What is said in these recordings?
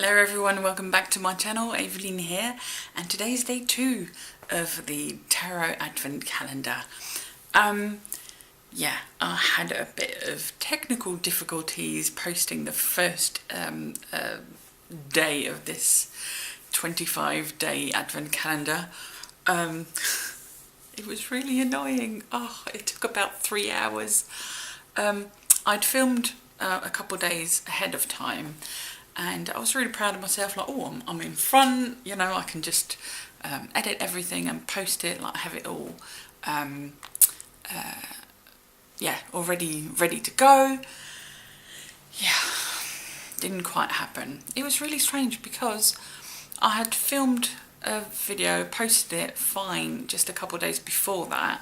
Hello everyone, welcome back to my channel. Evelyn here, and today is day 2 of the Tarot Advent Calendar. Yeah, I had a bit of technical difficulties posting the first day of this 25-day Advent Calendar. It was really annoying. It took about 3 hours. I'd filmed a couple of days ahead of time, and I was really proud of myself, like, oh, I'm in front, you know, I can just edit everything and post it, like have it all, yeah, already ready to go. Yeah, didn't quite happen. It was really strange because I had filmed a video, posted it fine just a couple of days before that,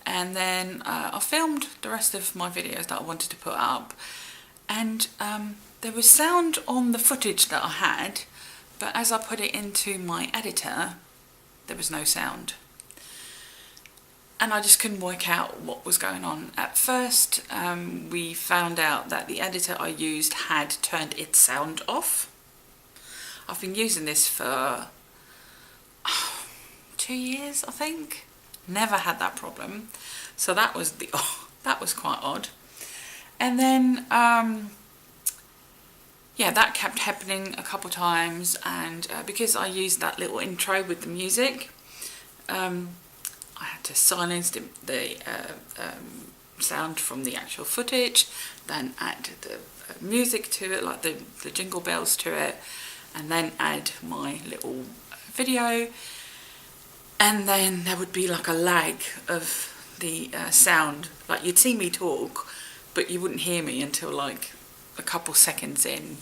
and then I filmed the rest of my videos that I wanted to put up, and there was sound on the footage that I had, but as I put it into my editor, there was no sound. And I just couldn't work out what was going on. At first, we found out that the editor I used had turned its sound off. I've been using this for 2 years, I think. Never had that problem. So that was that was quite odd. And then yeah, that kept happening a couple times, and because I used that little intro with the music, I had to silence the sound from the actual footage, then add the music to it, like the jingle bells to it, and then add my little video, and then there would be like a lag of the sound. Like, you'd see me talk, but you wouldn't hear me until like a couple seconds in.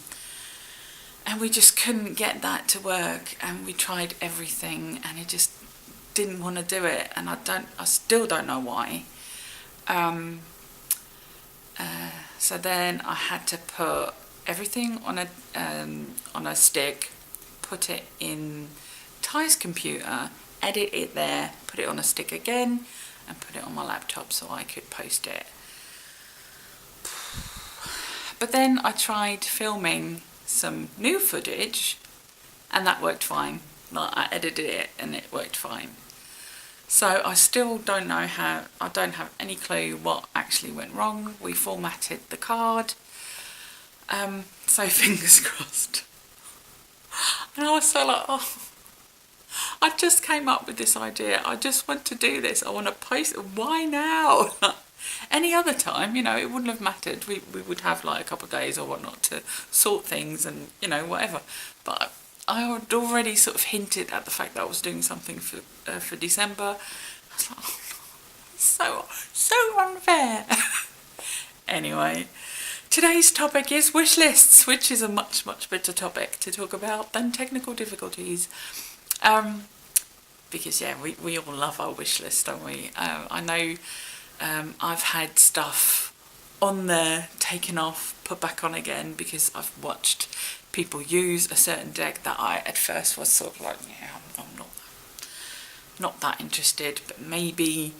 And we just couldn't get that to work, and we tried everything, and it just didn't want to do it, and I still don't know why. So then I had to put everything on a stick, put it in Ty's computer, edit it there, put it on a stick again, and put it on my laptop so I could post it. But then I tried filming some new footage, and that worked fine. Like, I edited it and it worked fine. So I still don't know how, I don't have any clue what actually went wrong. We formatted the card, so fingers crossed. And I was so like, oh, I just came up with this idea, I just want to do this, I want to post it, why now? Any other time, you know, it wouldn't have mattered. We would have like a couple of days or whatnot to sort things and, you know, whatever. But I had already sort of hinted at the fact that I was doing something for December. I was like, oh, so unfair. Anyway, today's topic is wish lists, which is a much better topic to talk about than technical difficulties. Because yeah, we all love our wish list, don't we? I know. I've had stuff on there taken off, put back on again, because I've watched people use a certain deck that I at first was sort of like, yeah, I'm not that interested, but maybe,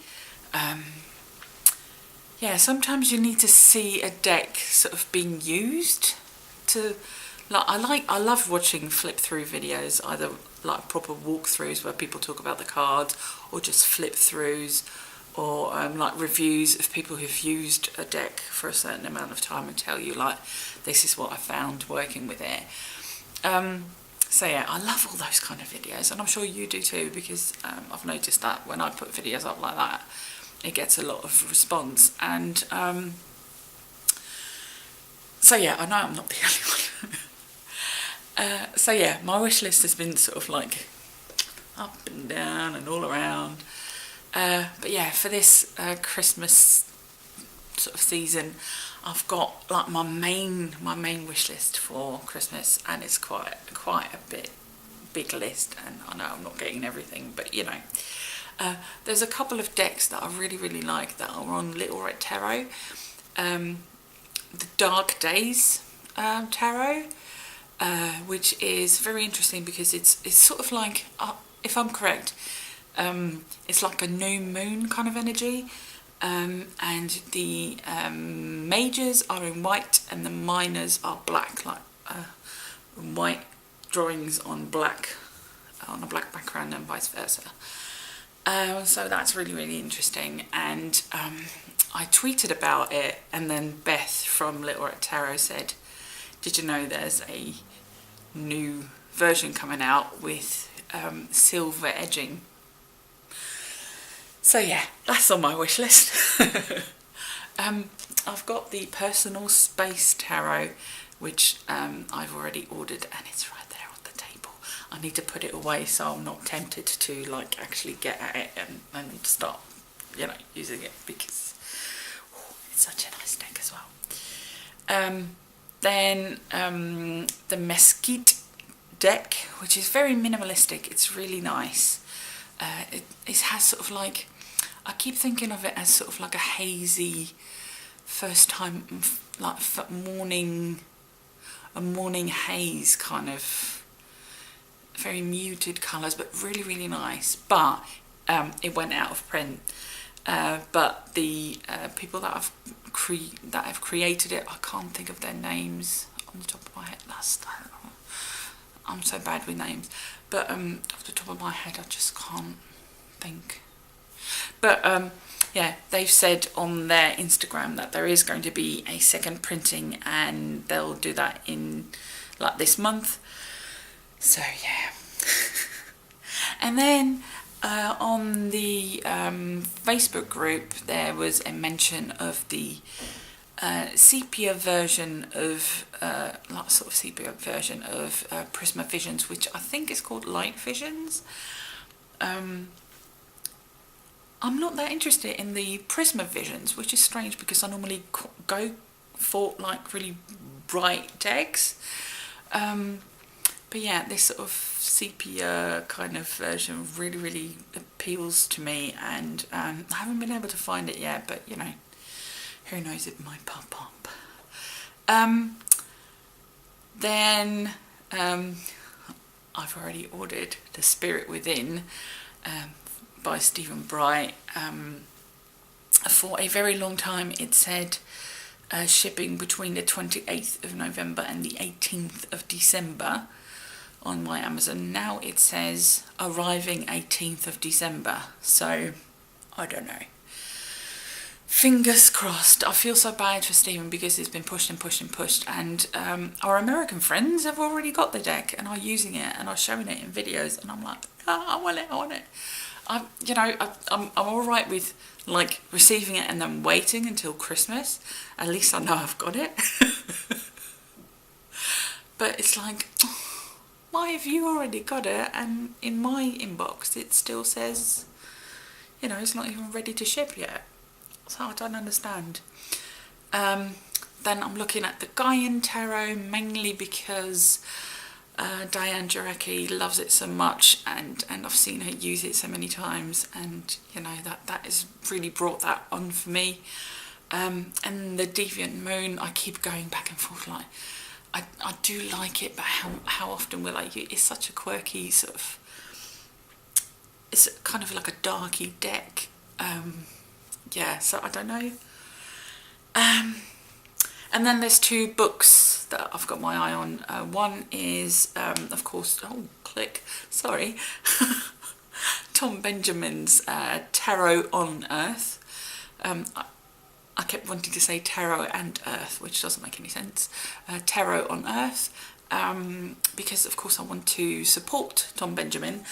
yeah, sometimes you need to see a deck sort of being used to, like, I love watching flip through videos, either like proper walkthroughs where people talk about the cards, or just flip throughs, or like reviews of people who've used a deck for a certain amount of time and tell you, like, this is what I found working with it. So yeah, I love all those kind of videos, and I'm sure you do too, because I've noticed that when I put videos up like that, it gets a lot of response. And so yeah, I know I'm not the only one. So yeah, my wish list has been sort of like up and down and all around. But yeah, for this Christmas sort of season, I've got like my main wish list for Christmas, and it's quite a big list, and I know I'm not getting everything, but you know, there's a couple of decks that I really like that are on Little Red Tarot, the Dark Days Tarot, which is very interesting because it's sort of like, if I'm correct, it's like a new moon kind of energy, and the majors are in white and the minors are black, like white drawings on a black background and vice versa. So that's really, really interesting. And I tweeted about it, and then Beth from Little Red Tarot said, did you know there's a new version coming out with silver edging? So yeah, that's on my wish list. I've got the Personal Space Tarot, which I've already ordered, and it's right there on the table. I need to put it away so I'm not tempted to like actually get at it and start, you know, using it, because it's such a nice deck as well. Then the Mesquite deck, which is very minimalistic. It's really nice. It has sort of like, I keep thinking of it as sort of like a hazy first time, like a morning haze kind of, very muted colours, but really, really nice. But it went out of print. But the people that have created it, I can't think of their names on the top of my head. I'm so bad with names, but off the top of my head I just can't think. But yeah, they've said on their Instagram that there is going to be a second printing, and they'll do that in like this month. So yeah. And then on the Facebook group there was a mention of the sepia version of Prisma Visions, which I think is called Light Visions. I'm not that interested in the Prisma Visions, which is strange because I normally go for like really bright decks. But yeah, this sort of sepia kind of version really, really appeals to me, and I haven't been able to find it yet, but you know, who knows, it might pop up. Then I've already ordered The Spirit Within by Stephen Bright. For a very long time it said shipping between the 28th of November and the 18th of December on my Amazon. Now it says arriving 18th of December, so I don't know. Fingers crossed. I feel so bad for Stephen because it's been pushed and pushed and pushed, and our American friends have already got the deck and are using it and are showing it in videos, and I'm like, oh, I want it. I'm all right with like receiving it and then waiting until Christmas. At least I know I've got it. But it's like, why have you already got it? And in my inbox it still says, you know, it's not even ready to ship yet. So I don't understand. Then I'm looking at the Gaian tarot, mainly because Diane loves it so much, and I've seen her use it so many times, and you know, that has really brought that on for me. And the Deviant Moon, I keep going back and forth, like I do like it, but how often will I use it? It's such a quirky sort of, it's kind of like a darky deck. Yeah, so I don't know. And then there's two books that I've got my eye on. One is, of course, Tom Benjamin's Tarot on Earth. I kept wanting to say Tarot and Earth, which doesn't make any sense. Tarot on Earth, because of course I want to support Tom Benjamin.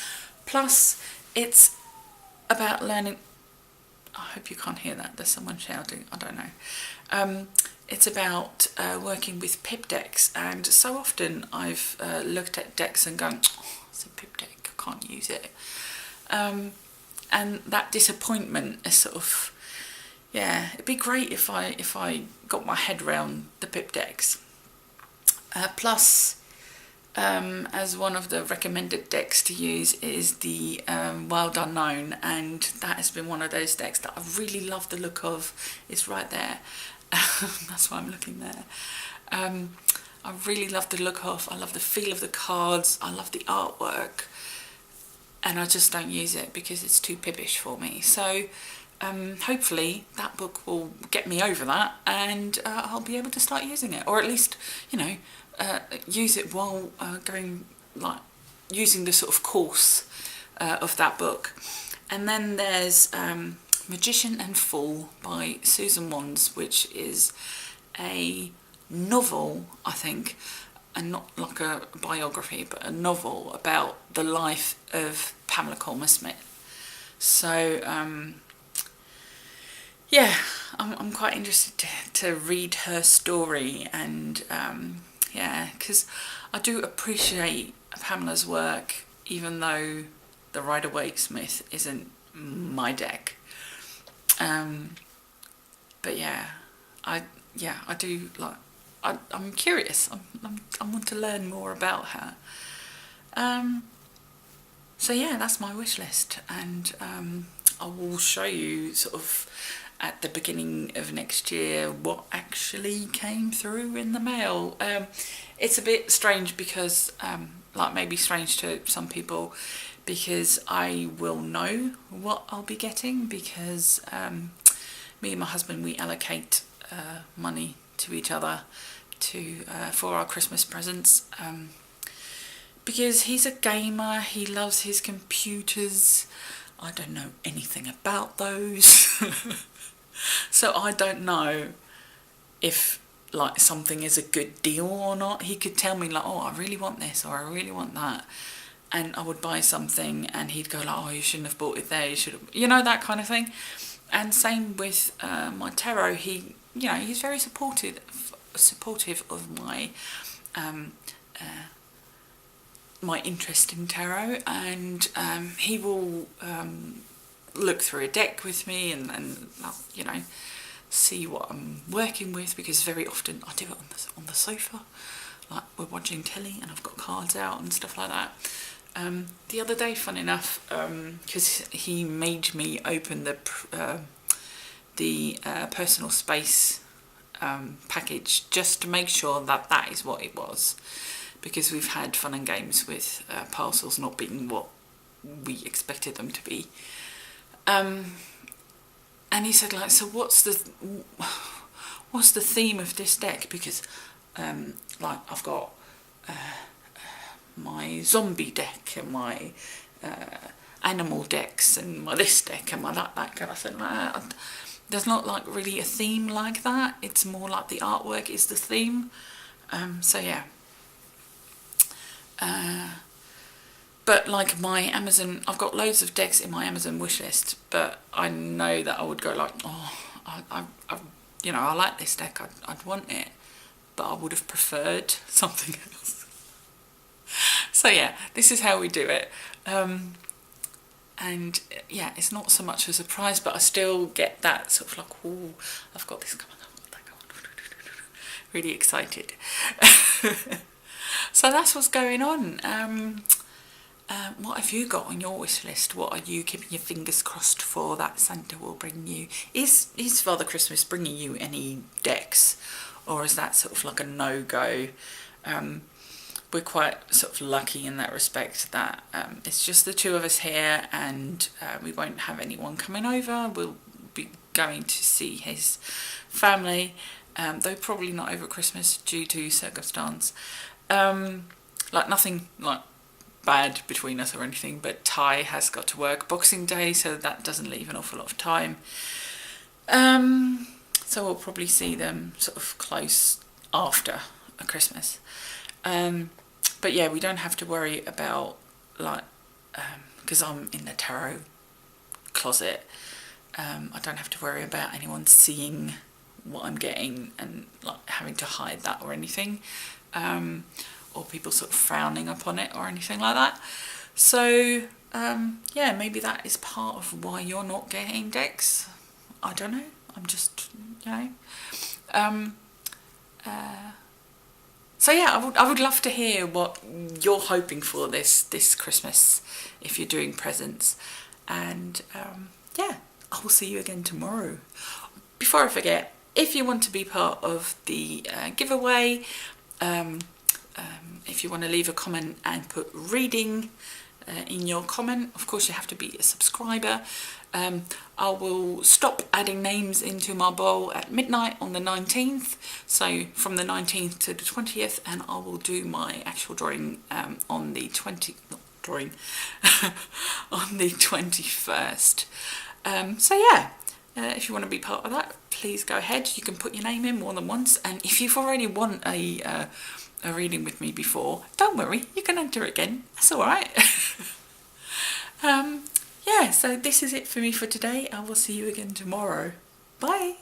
Plus, it's about learning. I hope you can't hear that. There's someone shouting. I don't know. It's about working with pip decks, and so often I've looked at decks and gone, oh, it's a pip deck, I can't use it. And that disappointment is sort of, yeah, it'd be great if I got my head around the pip decks. Plus, as one of the recommended decks to use is the Wild Unknown, and that has been one of those decks that I really love the look of. It's right there. That's why I'm looking there. I really love the look of, I love the feel of the cards, I love the artwork, and I just don't use it because it's too pibbish for me. So hopefully that book will get me over that, and I'll be able to start using it, or at least, you know, use it while going like using the sort of course of that book. And then there's Magician and Fool by Susan Wands, which is a novel, I think, and not like a biography, but a novel about the life of Pamela Colmer-Smith. So yeah, I'm quite interested to read her story, and yeah, because I do appreciate Pamela's work, even though the Rider-Waite-Smith isn't my deck. But yeah, I do like. I'm curious. I want to learn more about her. So yeah, that's my wish list, and I will show you sort of at the beginning of next year what actually came through in the mail. It's a bit strange because, like maybe strange to some people, because I will know what I'll be getting, because me and my husband, we allocate money to each other for our Christmas presents, because he's a gamer, he loves his computers. I don't know anything about those. So I don't know if like something is a good deal or not. He could tell me like, oh, I really want this, or I really want that, and I would buy something and he'd go like, oh, you shouldn't have bought it there, you should have, you know, that kind of thing. And same with my tarot. He, you know, he's very supportive of my my interest in tarot, and he will look through a deck with me and you know, see what I'm working with, because very often I do it on the sofa, like we're watching telly and I've got cards out and stuff like that. The other day, fun enough, because he made me open the personal space package, just to make sure that that is what it was, because we've had fun and games with parcels not being what we expected them to be. And he said like, so what's the theme of this deck? Because like I've got my zombie deck and my animal decks and my this deck and my that kind of thing. Like, there's not like really a theme like that. It's more like the artwork is the theme. So yeah. But like my Amazon, I've got loads of decks in my Amazon wish list, but I know that I would go like, oh, I you know, I like this deck, I'd want it, but I would have preferred something else. So yeah, this is how we do it. And yeah, it's not so much a surprise, but I still get that sort of like, oh, I've got this coming up, really excited. So that's what's going on. What have you got on your wish list? What are you keeping your fingers crossed for that Santa will bring you? Is Father Christmas bringing you any decks, or is that sort of like a no-go? We're quite sort of lucky in that respect that it's just the two of us here, and we won't have anyone coming over. We'll be going to see his family, though probably not over Christmas due to circumstance. Like nothing like bad between us or anything, but Ty has got to work Boxing Day, so that doesn't leave an awful lot of time. So we'll probably see them sort of close after a Christmas. But yeah, we don't have to worry about like, because I'm in the tarot closet, I don't have to worry about anyone seeing what I'm getting and like having to hide that or anything. Or people sort of frowning upon it or anything like that. So yeah, maybe that is part of why you're not getting decks. I don't know. I'm just, you know. So yeah, I would love to hear what you're hoping for this Christmas if you're doing presents. And yeah, I will see you again tomorrow. Before I forget, if you want to be part of the giveaway, if you want to leave a comment and put reading, in your comment. Of course, you have to be a subscriber. I will stop adding names into my bowl at midnight on the 19th, so from the 19th to the 20th, and I will do my actual drawing on the 21st. So yeah, if you want to be part of that, please go ahead. You can put your name in more than once, and if you've already won a reading with me before, don't worry, you can enter again. That's all right. Yeah, so this is it for me for today. I will see you again tomorrow. Bye.